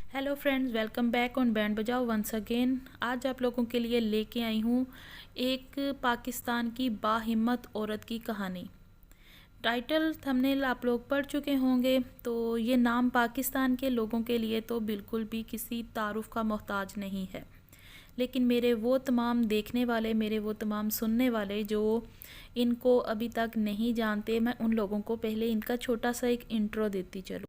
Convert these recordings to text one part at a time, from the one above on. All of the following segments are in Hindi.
Hello friends, welcome back on band बजाओ वंस अगेन। आज आप लोगों के लिए लेके आई हूँ एक पाकिस्तान की बाहिम्मत औरत की कहानी। टाइटल थंबनेल आप लोग पढ़ चुके होंगे, तो ये नाम पाकिस्तान के लोगों के लिए तो बिल्कुल भी किसी तारुफ का मोहताज नहीं है। लेकिन मेरे वो तमाम देखने वाले, मेरे वो तमाम सुनने वाले जो इनको अभी तक नहीं जानते, मैं उन लोगों को पहले इनका छोटा सा एक इंट्रो देती चलूँ।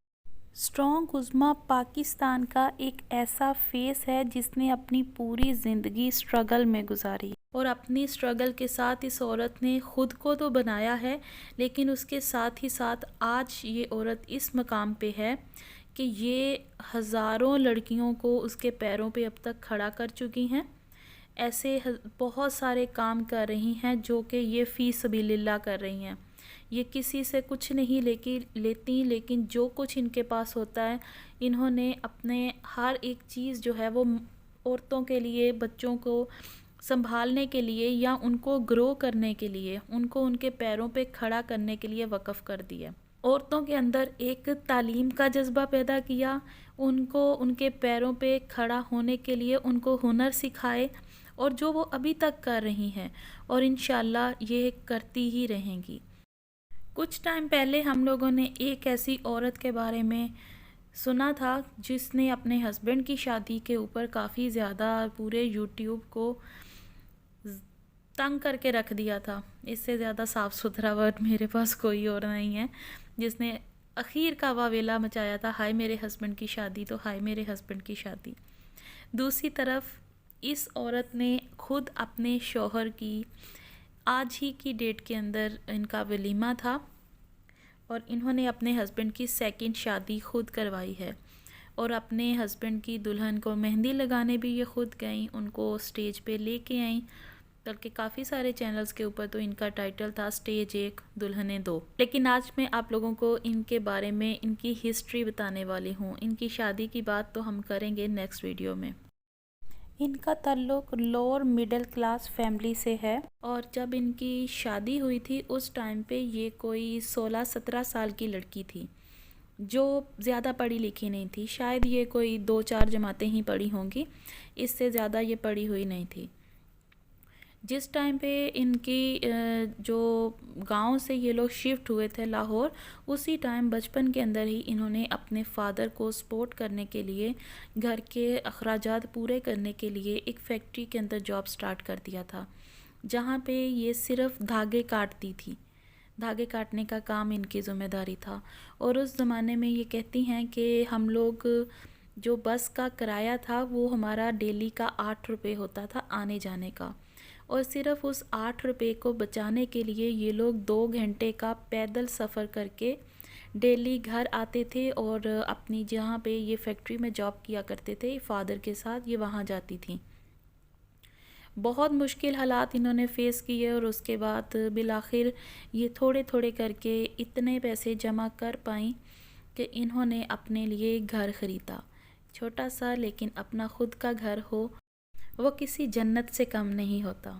स्ट्रॉन्ग उज़्मा पाकिस्तान का एक ऐसा फेस है जिसने अपनी पूरी ज़िंदगी स्ट्रगल में गुजारी, और अपनी स्ट्रगल के साथ इस औरत ने ख़ुद को तो बनाया है, लेकिन उसके साथ ही साथ आज ये औरत इस मकाम पे है कि ये हज़ारों लड़कियों को उसके पैरों पे अब तक खड़ा कर चुकी हैं। ऐसे बहुत सारे काम कर रही हैं जो कि ये फ़ी सबीलिल्लाह कर रही हैं। ये किसी से कुछ नहीं लेती, लेकिन जो कुछ इनके पास होता है, इन्होंने अपने हर एक चीज़ जो है वो औरतों के लिए, बच्चों को संभालने के लिए या उनको ग्रो करने के लिए, उनको उनके पैरों पे खड़ा करने के लिए वक़्फ़ कर दिया। औरतों के अंदर एक तालीम का जज्बा पैदा किया, उनको उनके पैरों पे खड़ा होने के लिए उनको हुनर सिखाए, और जो वो अभी तक कर रही हैं और इंशाल्लाह ये करती ही रहेंगी। कुछ टाइम पहले हम लोगों ने एक ऐसी औरत के बारे में सुना था जिसने अपने हस्बैंड की शादी के ऊपर काफ़ी ज़्यादा पूरे यूट्यूब को तंग करके रख दिया था। इससे ज़्यादा साफ़ सुथरा वर्ड मेरे पास कोई और नहीं है। जिसने आखिर का वावेला मचाया था, हाय मेरे हस्बैंड की शादी, तो हाय मेरे हस्बैंड की शादी। दूसरी तरफ इस औरत ने खुद अपने शौहर की, आज ही की डेट के अंदर इनका वलीमा था, और इन्होंने अपने हस्बैंड की सेकंड शादी खुद करवाई है। और अपने हस्बैंड की दुल्हन को मेहंदी लगाने भी ये खुद गई, उनको स्टेज पे लेके आई। बल्कि काफ़ी सारे चैनल्स के ऊपर तो इनका टाइटल था स्टेज 1 दुल्हनें 2। लेकिन आज मैं आप लोगों को इनके बारे में, इनकी हिस्ट्री बताने वाली हूँ। इनकी शादी की बात तो हम करेंगे नेक्स्ट वीडियो में। इनका ताल्लुक लोअर मिडिल क्लास फैमिली से है, और जब इनकी शादी हुई थी उस टाइम पे ये कोई 16-17 साल की लड़की थी, जो ज़्यादा पढ़ी लिखी नहीं थी। शायद ये कोई 2-4 जमातें ही पढ़ी होंगी, इससे ज़्यादा ये पढ़ी हुई नहीं थी। जिस टाइम पे इनकी जो गांव से ये लोग शिफ्ट हुए थे लाहौर, उसी टाइम बचपन के अंदर ही इन्होंने अपने फादर को सपोर्ट करने के लिए, घर के अखराजात पूरे करने के लिए एक फैक्ट्री के अंदर जॉब स्टार्ट कर दिया था, जहाँ पे ये सिर्फ धागे काटती थी। धागे काटने का काम इनकी ज़िम्मेदारी था। और उस ज़माने में ये कहती हैं कि हम लोग, जो बस का किराया था वो हमारा डेली का 8 रुपये होता था आने जाने का, और सिर्फ उस 8 रुपये को बचाने के लिए ये लोग 2 घंटे का पैदल सफ़र करके डेली घर आते थे, और अपनी जहाँ पे ये फैक्ट्री में जॉब किया करते थे फादर के साथ, ये वहाँ जाती थी। बहुत मुश्किल हालात इन्होंने फ़ेस किए, और उसके बाद बिलाखिर ये थोड़े थोड़े करके इतने पैसे जमा कर पाई कि इन्होंने अपने लिए घर ख़रीदा। छोटा सा, लेकिन अपना ख़ुद का घर हो वो किसी जन्नत से कम नहीं होता।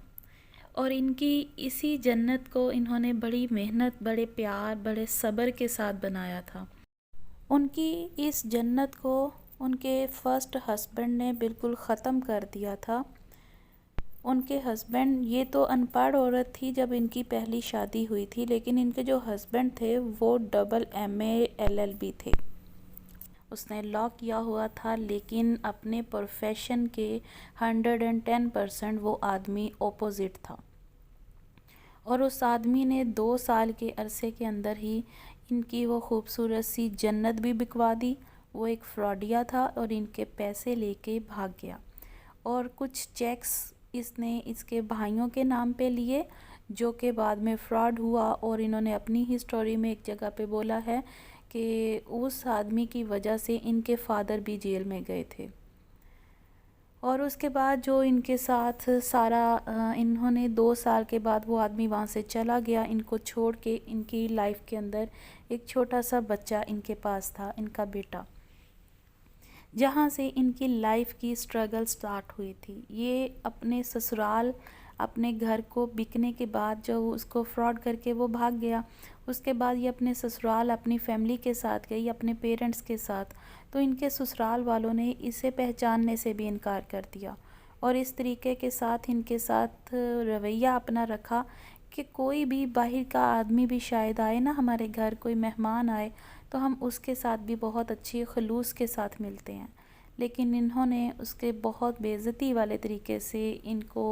और इनकी इसी जन्नत को इन्होंने बड़ी मेहनत, बड़े प्यार, बड़े सब्र के साथ बनाया था। उनकी इस जन्नत को उनके फर्स्ट हस्बैंड ने बिल्कुल ख़त्म कर दिया था। उनके हस्बैंड, ये तो अनपढ़ औरत थी जब इनकी पहली शादी हुई थी, लेकिन इनके जो हस्बैंड थे वो डबल MA LLB थे। उसने लॉ किया हुआ था, लेकिन अपने प्रोफेशन के 110% वो आदमी ऑपोजिट था। और उस आदमी ने 2 साल के अरसे के अंदर ही इनकी वो खूबसूरत सी जन्नत भी बिकवा दी। वो एक फ्रॉडिया था और इनके पैसे लेके भाग गया, और कुछ चेक्स इसने इसके भाइयों के नाम पे लिए, जो कि बाद में फ्रॉड हुआ। और इन्होंने अपनी ही स्टोरी में एक जगह पे बोला है कि उस आदमी की वजह से इनके फादर भी जेल में गए थे। और उसके बाद जो इनके साथ सारा, इन्होंने 2 साल के बाद वो आदमी वहाँ से चला गया, इनको छोड़ के। इनकी लाइफ के अंदर एक छोटा सा बच्चा इनके पास था, इनका बेटा, जहाँ से इनकी लाइफ की स्ट्रगल स्टार्ट हुई थी। ये अपने ससुराल अपने घर को बिकने के बाद जो उसको फ्रॉड करके वो भाग गया, उसके बाद ये अपने ससुराल अपनी फैमिली के साथ गई, अपने पेरेंट्स के साथ। तो इनके ससुराल वालों ने इसे पहचानने से भी इनकार कर दिया और इस तरीके के साथ इनके साथ रवैया अपना रखा कि कोई भी बाहर का आदमी भी शायद आए ना हमारे घर, कोई मेहमान आए तो हम उसके साथ भी बहुत अच्छी खलूस के साथ मिलते हैं। लेकिन इन्होंने उसके बहुत बेइज्जती वाले तरीके से इनको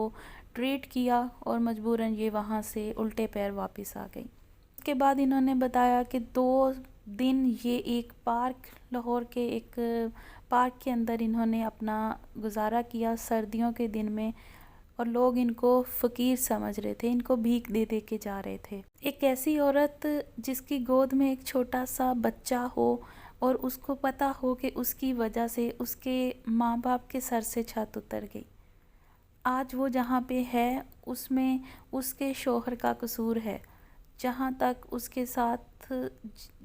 ट्रीट किया और मजबूरन ये वहाँ से उल्टे पैर वापस आ गई। उसके बाद इन्होंने बताया कि 2 दिन ये एक पार्क, लाहौर के एक पार्क के अंदर इन्होंने अपना गुजारा किया सर्दियों के दिन में, और लोग इनको फ़कीर समझ रहे थे, इनको भीख दे दे के जा रहे थे। एक ऐसी औरत जिसकी गोद में एक छोटा सा बच्चा हो और उसको पता हो कि उसकी वजह से उसके माँ बाप के सर से छत उतर गई, आज वो जहाँ पे है उसमें उसके शौहर का कसूर है। जहाँ तक उसके साथ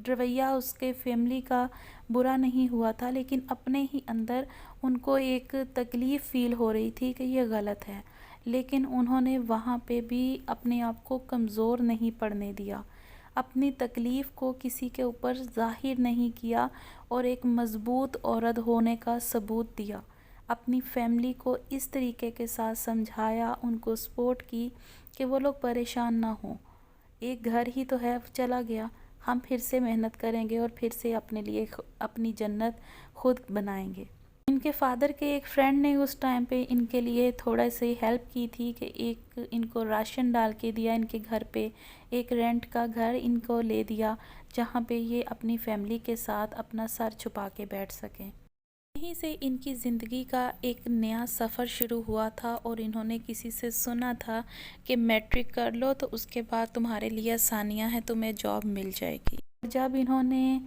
रवैया उसके फैमिली का बुरा नहीं हुआ था, लेकिन अपने ही अंदर उनको एक तकलीफ़ फ़ील हो रही थी कि ये गलत है, लेकिन उन्होंने वहाँ पे भी अपने आप को कमज़ोर नहीं पड़ने दिया, अपनी तकलीफ़ को किसी के ऊपर ज़ाहिर नहीं किया और एक मज़बूत औरत होने का सबूत दिया। अपनी फैमिली को इस तरीके के साथ समझाया, उनको सपोर्ट की कि वो लोग परेशान ना हों। एक घर ही तो है, चला गया, हम फिर से मेहनत करेंगे और फिर से अपने लिए अपनी जन्नत खुद बनाएंगे। इनके फादर के एक फ्रेंड ने उस टाइम पे इनके लिए थोड़ा सी हेल्प की थी कि एक इनको राशन डाल के दिया इनके घर पे, एक रेंट का घर इनको ले दिया जहाँ पे ये अपनी फैमिली के साथ अपना सर छुपा के बैठ सकें। यहीं से इनकी ज़िंदगी का एक नया सफ़र शुरू हुआ था और इन्होंने किसी से सुना था कि मैट्रिक कर लो तो उसके बाद तुम्हारे लिए आसानियाँ हैं, तुम्हें जॉब मिल जाएगी। जब इन्होंने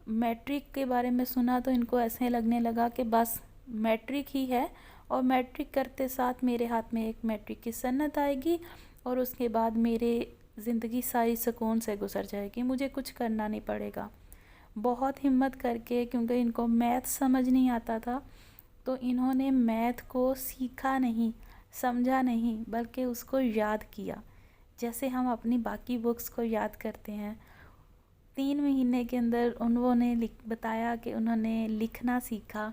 मैट्रिक के बारे में सुना तो इनको ऐसे लगने लगा कि बस मैट्रिक ही है और मैट्रिक करते साथ मेरे हाथ में एक मैट्रिक की सन्नत आएगी और उसके बाद मेरे ज़िंदगी सारी सुकून से गुजर जाएगी, मुझे कुछ करना नहीं पड़ेगा। बहुत हिम्मत करके, क्योंकि इनको मैथ समझ नहीं आता था, तो इन्होंने मैथ को सीखा नहीं, समझा नहीं, बल्कि उसको याद किया जैसे हम अपनी बाकी बुक्स को याद करते हैं। 3 महीने के अंदर उन्होंने बताया कि उन्होंने लिखना सीखा।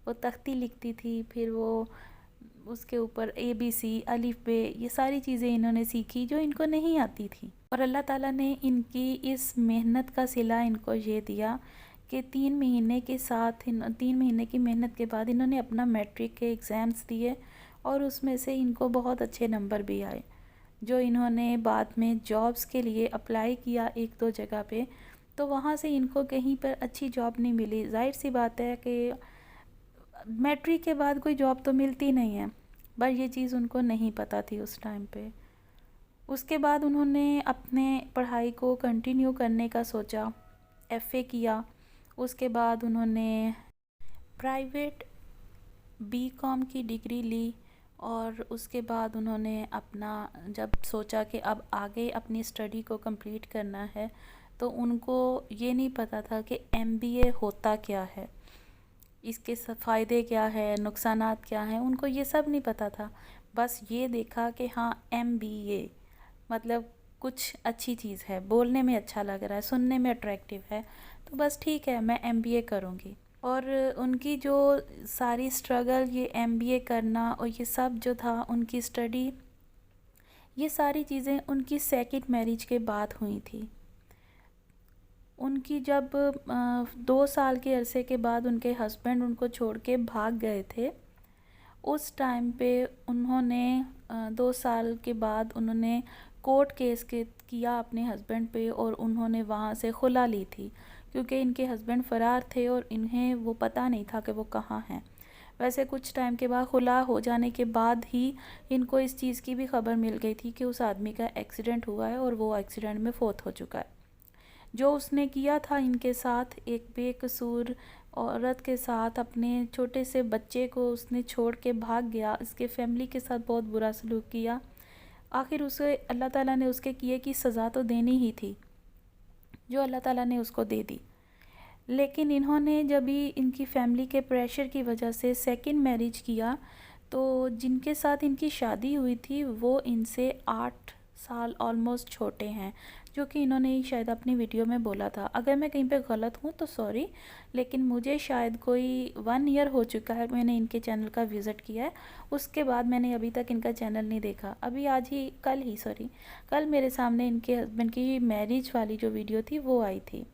वो तख्ती लिखती थी, फिर वो उसके ऊपर ABC, अलिफ बे, ये सारी चीज़ें इन्होंने सीखी जो इनको नहीं आती थी। और अल्लाह ताला ने इनकी इस मेहनत का सिला इनको ये दिया कि 3 महीने के साथ 3 महीने की मेहनत के बाद इन्होंने अपना मैट्रिक के एग्ज़ाम्स दिए और उसमें से इनको बहुत अच्छे नंबर भी आए, जो इन्होंने बाद में जॉब्स के लिए अप्लाई किया 1-2 जगह पे, तो वहाँ से इनको कहीं पर अच्छी जॉब नहीं मिली। जाहिर सी बात है कि मैट्रिक के बाद कोई जॉब तो मिलती नहीं है, पर ये चीज़ उनको नहीं पता थी उस टाइम पे। उसके बाद उन्होंने अपने पढ़ाई को कंटिन्यू करने का सोचा, FA किया। उसके बाद उन्होंने प्राइवेट BCom की डिग्री ली और उसके बाद उन्होंने अपना जब सोचा कि अब आगे अपनी स्टडी को कंप्लीट करना है, तो उनको ये नहीं पता था कि MBA होता क्या है, इसके फ़ायदे क्या है, नुकसानात क्या हैं, उनको ये सब नहीं पता था। बस ये देखा कि हाँ MBA मतलब कुछ अच्छी चीज़ है, बोलने में अच्छा लग रहा है, सुनने में अट्रैक्टिव है, तो बस ठीक है मैं MBA करूँगी। और उनकी जो सारी स्ट्रगल, ये MBA करना और ये सब जो था उनकी स्टडी, ये सारी चीज़ें उनकी सेकंड मैरिज के बाद हुई थी। उनकी जब 2 साल के अरसे के बाद उनके हस्बैंड उनको छोड़ के भाग गए थे, उस टाइम पे उन्होंने 2 साल के बाद उन्होंने कोर्ट केस किया अपने हस्बैंड पे और उन्होंने वहाँ से खुला ली थी, क्योंकि इनके हस्बैंड फ़रार थे और इन्हें वो पता नहीं था कि वो कहाँ हैं। वैसे कुछ टाइम के बाद खुला हो जाने के बाद ही इनको इस चीज़ की भी खबर मिल गई थी कि उस आदमी का एक्सीडेंट हुआ है और वो एक्सीडेंट में फ़ौत हो चुका है। जो उसने किया था इनके साथ, एक बेकसूर औरत के साथ अपने छोटे से बच्चे को उसने छोड़ के भाग गया, इसके फैमिली के साथ बहुत बुरा सलूक किया। आखिर उसे अल्लाह ताला ने उसके किए की सज़ा तो देनी ही थी, जो अल्लाह ताला ने उसको दे दी। लेकिन इन्होंने जब भी इनकी फैमिली के प्रेशर की वजह से सेकंड मैरिज किया, तो जिनके साथ इनकी शादी हुई थी वो इनसे 8 साल ऑलमोस्ट छोटे हैं, जो कि इन्होंने ही शायद अपनी वीडियो में बोला था। अगर मैं कहीं पे गलत हूँ तो सॉरी, लेकिन मुझे शायद कोई 1 ईयर हो चुका है मैंने इनके चैनल का विज़िट किया है। उसके बाद मैंने अभी तक इनका चैनल नहीं देखा। अभी कल मेरे सामने इनके हस्बैंड की मैरिज वाली जो वीडियो थी वो आई थी।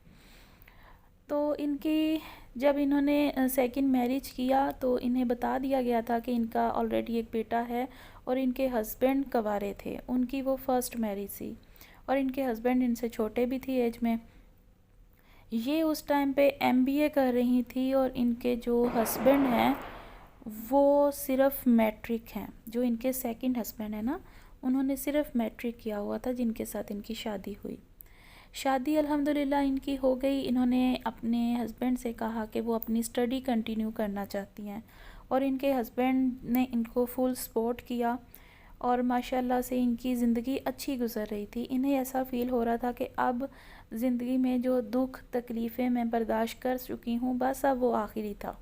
तो इनकी जब इन्होंने सेकंड मैरिज किया तो इन्हें बता दिया गया था कि इनका ऑलरेडी एक बेटा है और इनके हस्बैंड कवारे थे। उनकी वो फर्स्ट मैरिज थी और इनके हस्बैंड इनसे छोटे भी थी एज में। ये उस टाइम पे एमबीए कर रही थी और इनके जो हस्बैंड हैं वो सिर्फ मैट्रिक हैं। जो इनके सेकंड हस्बैंड है ना, उन्होंने सिर्फ मैट्रिक किया हुआ था जिनके साथ इनकी शादी हुई। शादी अल्हम्दुलिल्लाह इनकी हो गई। इन्होंने अपने हस्बैंड से कहा कि वो अपनी स्टडी कंटिन्यू करना चाहती हैं और इनके हस्बैंड ने इनको फुल सपोर्ट किया और माशाल्लाह से इनकी ज़िंदगी अच्छी गुजर रही थी। इन्हें ऐसा फ़ील हो रहा था कि अब ज़िंदगी में जो दुख तकलीफ़ें मैं बर्दाश्त कर चुकी हूँ बस अब वो आखिरी था।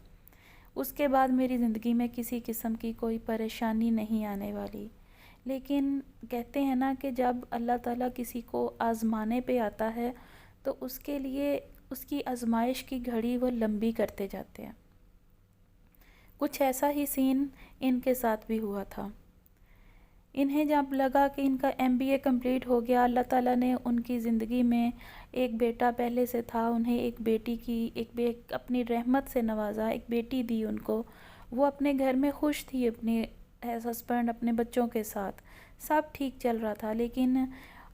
उसके बाद मेरी ज़िंदगी में किसी किस्म की कोई परेशानी नहीं आने वाली। लेकिन कहते हैं ना कि जब अल्लाह ताला किसी को आज़माने पे आता है तो उसके लिए उसकी आज़माइश की घड़ी वो लंबी करते जाते हैं। कुछ ऐसा ही सीन इनके साथ भी हुआ था। इन्हें जब लगा कि इनका एमबीए कंप्लीट हो गया, अल्लाह ताला ने उनकी ज़िंदगी में एक बेटा पहले से था, उन्हें एक बेटी की अपनी रहमत से नवाजा, एक बेटी दी उनको। वो अपने घर में खुश थी अपने हस्बैंड अपने बच्चों के साथ, सब ठीक चल रहा था। लेकिन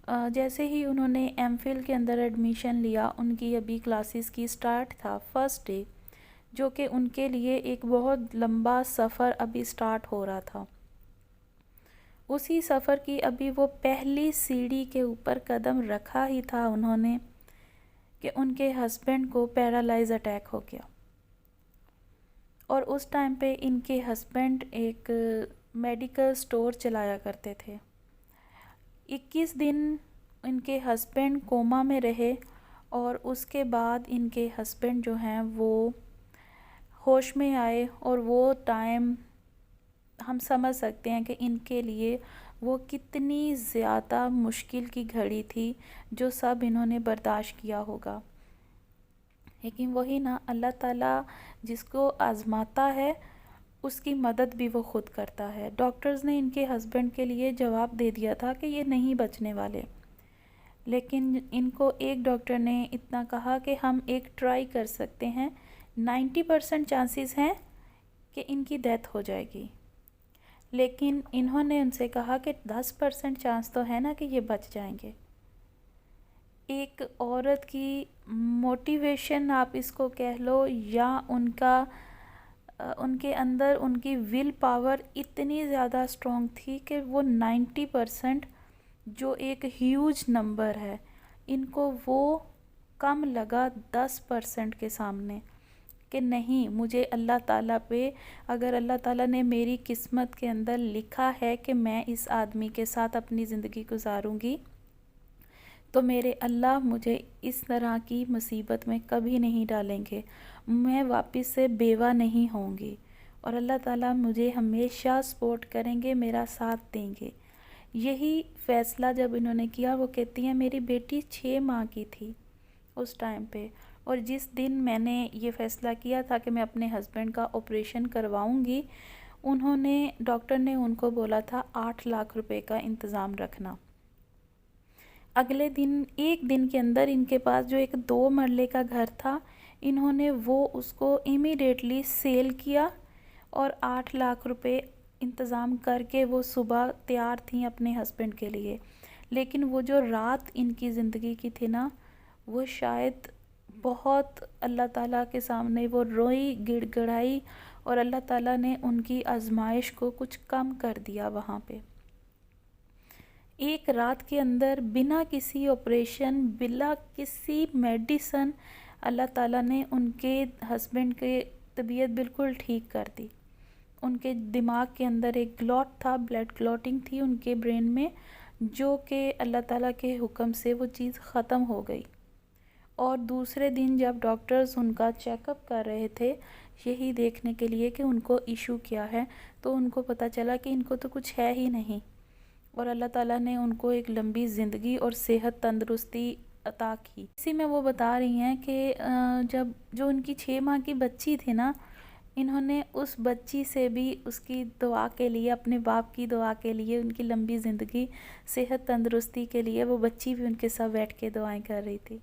जैसे ही उन्होंने एमफिल के अंदर एडमिशन लिया, उनकी अभी क्लासेस की स्टार्ट था फर्स्ट डे, जो कि उनके लिए एक बहुत लंबा सफ़र अभी स्टार्ट हो रहा था। उसी सफ़र की अभी वो पहली सीढ़ी के ऊपर कदम रखा ही था उन्होंने कि उनके हस्बैंड को पैरालाइज अटैक हो गया। और उस टाइम पे इनके हस्बैंड एक मेडिकल स्टोर चलाया करते थे। 21 दिन इनके हस्बैंड कोमा में रहे और उसके बाद इनके हस्बैंड जो हैं वो होश में आए और वो टाइम हम समझ सकते हैं कि इनके लिए वो कितनी ज़्यादा मुश्किल की घड़ी थी जो सब इन्होंने बर्दाश्त किया होगा। लेकिन वही ना, अल्लाह ताला जिसको आज़माता है उसकी मदद भी वो ख़ुद करता है। डॉक्टर्स ने इनके हस्बैंड के लिए जवाब दे दिया था कि ये नहीं बचने वाले, लेकिन इनको एक डॉक्टर ने इतना कहा कि हम एक ट्राई कर सकते हैं, 90% चांसेस हैं कि इनकी डेथ हो जाएगी। लेकिन इन्होंने उनसे कहा कि 10% चांस तो है ना कि ये बच जाएंगे। एक औरत की मोटिवेशन आप इसको कह लो या उनके अंदर उनकी विल पावर इतनी ज़्यादा स्ट्रॉन्ग थी कि वो 90% जो एक ह्यूज नंबर है, इनको वो कम लगा 10% के सामने कि नहीं, मुझे अल्लाह ताला पे, अगर अल्लाह ताला ने मेरी किस्मत के अंदर लिखा है कि मैं इस आदमी के साथ अपनी ज़िंदगी गुजारूंगी, तो मेरे अल्लाह मुझे इस तरह की मुसीबत में कभी नहीं डालेंगे, मैं वापस से बेवा नहीं होंगी और अल्लाह ताला मुझे हमेशा सपोर्ट करेंगे, मेरा साथ देंगे। यही फ़ैसला जब इन्होंने किया, वो कहती हैं मेरी बेटी 6 माह की थी उस टाइम पे, और जिस दिन मैंने ये फ़ैसला किया था कि मैं अपने हस्बैंड का ऑपरेशन करवाऊंगी, डॉक्टर ने उनको बोला था 8 लाख रुपए का इंतज़ाम रखना। अगले दिन, एक दिन के अंदर इनके पास जो एक 2 मरले का घर था, इन्होंने वो उसको इमीडिएटली सेल किया और 8 लाख रुपए इंतज़ाम करके वो सुबह तैयार थी अपने हस्बैंड के लिए। लेकिन वो जो रात इनकी ज़िंदगी की थी ना, वो शायद बहुत अल्लाह ताला के सामने वो रोई, गिड़गिड़ाई और अल्लाह ताला ने उनकी आजमाइश को कुछ कम कर दिया वहाँ पे। एक रात के अंदर बिना किसी ऑपरेशन, बिना किसी मेडिसन, अल्लाह ताला ने उनके हस्बैंड के तबीयत बिल्कुल ठीक कर दी। उनके दिमाग के अंदर एक क्लॉट था, ब्लड क्लॉटिंग थी उनके ब्रेन में, जो कि अल्लाह ताला के हुक्म से वो चीज़ ख़त्म हो गई। और दूसरे दिन जब डॉक्टर्स उनका चेकअप कर रहे थे यही देखने के लिए कि उनको इशू क्या है। तो उनको पता चला कि इनको तो कुछ है ही नहीं, और अल्लाह ताला ने उनको एक लंबी ज़िंदगी और सेहत तंदुरुस्ती अता की। इसी में वो बता रही हैं कि जब जो उनकी 6 माह की बच्ची थी ना, इन्होंने उस बच्ची से भी उसकी दुआ के लिए, अपने बाप की दुआ के लिए, उनकी लंबी ज़िंदगी, सेहत तंदुरुस्ती के लिए, वो बच्ची भी उनके साथ बैठ के दुआएं कर रही थी।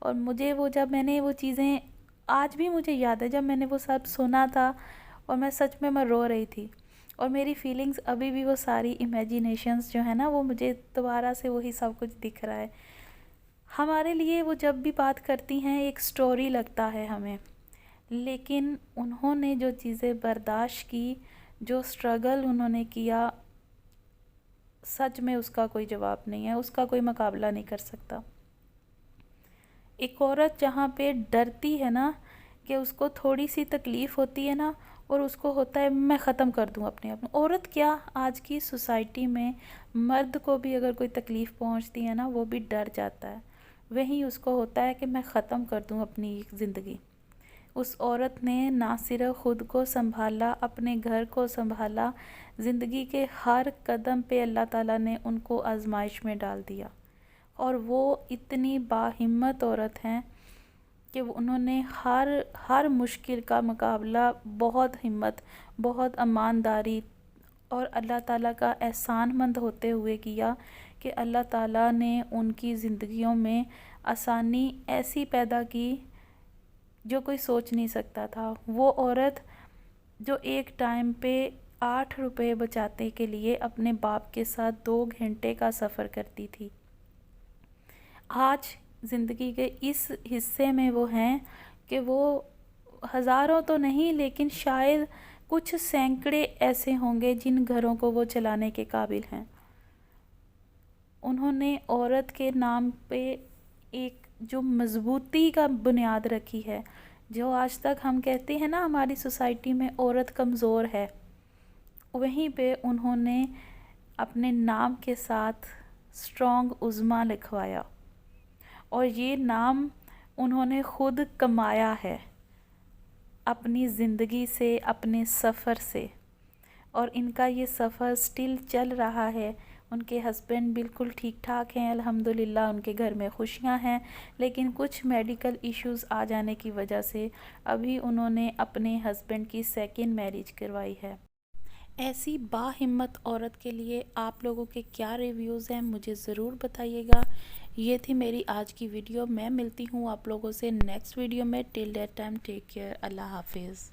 और मुझे वो, जब मैंने वो चीज़ें, आज भी मुझे याद है जब मैंने वो सब सुना था, और मैं सच में मैं रो रही थी। और मेरी फीलिंग्स अभी भी वो सारी इमेजिनेशंस जो है ना, वो मुझे दोबारा से वही सब कुछ दिख रहा है। हमारे लिए वो जब भी बात करती हैं एक स्टोरी लगता है हमें, लेकिन उन्होंने जो चीज़ें बर्दाश्त की, जो स्ट्रगल उन्होंने किया, सच में उसका कोई जवाब नहीं है, उसका कोई मुकाबला नहीं कर सकता। एक औरत जहाँ पे डरती है ना कि उसको थोड़ी सी तकलीफ़ होती है ना, और उसको होता है मैं ख़त्म कर दूँ अपने आप में। औरत क्या, आज की सोसाइटी में मर्द को भी अगर कोई तकलीफ़ पहुँचती है ना, वो भी डर जाता है। वहीं उसको होता है कि मैं ख़त्म कर दूँ अपनी ज़िंदगी। उस औरत ने ना सिर्फ ख़ुद को संभाला, अपने घर को संभाला, ज़िंदगी के हर कदम पे अल्लाह ताला ने उनको आजमाइश में डाल दिया। और वो इतनी बाहिम्मत औरत हैं कि उन्होंने हर मुश्किल का मुकाबला बहुत हिम्मत, बहुत ईमानदारी और अल्लाह ताला का एहसानमंद होते हुए किया, कि अल्लाह ताला ने उनकी ज़िंदगियों में आसानी ऐसी पैदा की जो कोई सोच नहीं सकता था। वो औरत जो एक टाइम पे 8 रुपए बचाने के लिए अपने बाप के साथ 2 घंटे का सफ़र करती थी, आज ज़िंदगी के इस हिस्से में वो हैं कि वो हज़ारों तो नहीं, लेकिन शायद कुछ सैकड़े ऐसे होंगे जिन घरों को वो चलाने के काबिल हैं। उन्होंने औरत के नाम पे एक जो मजबूती का बुनियाद रखी है, जो आज तक हम कहते हैं ना हमारी सोसाइटी में औरत कमज़ोर है, वहीं पे उन्होंने अपने नाम के साथ स्ट्रॉन्ग उज़्मा लिखवाया। और ये नाम उन्होंने ख़ुद कमाया है अपनी ज़िंदगी से, अपने सफ़र से, और इनका ये सफ़र स्टिल चल रहा है। उनके हस्बैंड बिल्कुल ठीक ठाक हैं अल्हम्दुलिल्लाह, उनके घर में खुशियाँ हैं, लेकिन कुछ मेडिकल इश्यूज़ आ जाने की वजह से अभी उन्होंने अपने हस्बैंड की सेकंड मैरिज करवाई है। ऐसी बाहिम्मत औरत के लिए आप लोगों के क्या रिव्यूज़ हैं, मुझे ज़रूर बताइएगा। ये थी मेरी आज की वीडियो। मैं मिलती हूँ आप लोगों से नेक्स्ट वीडियो में। Till that time take care. अल्लाह हाफिज़।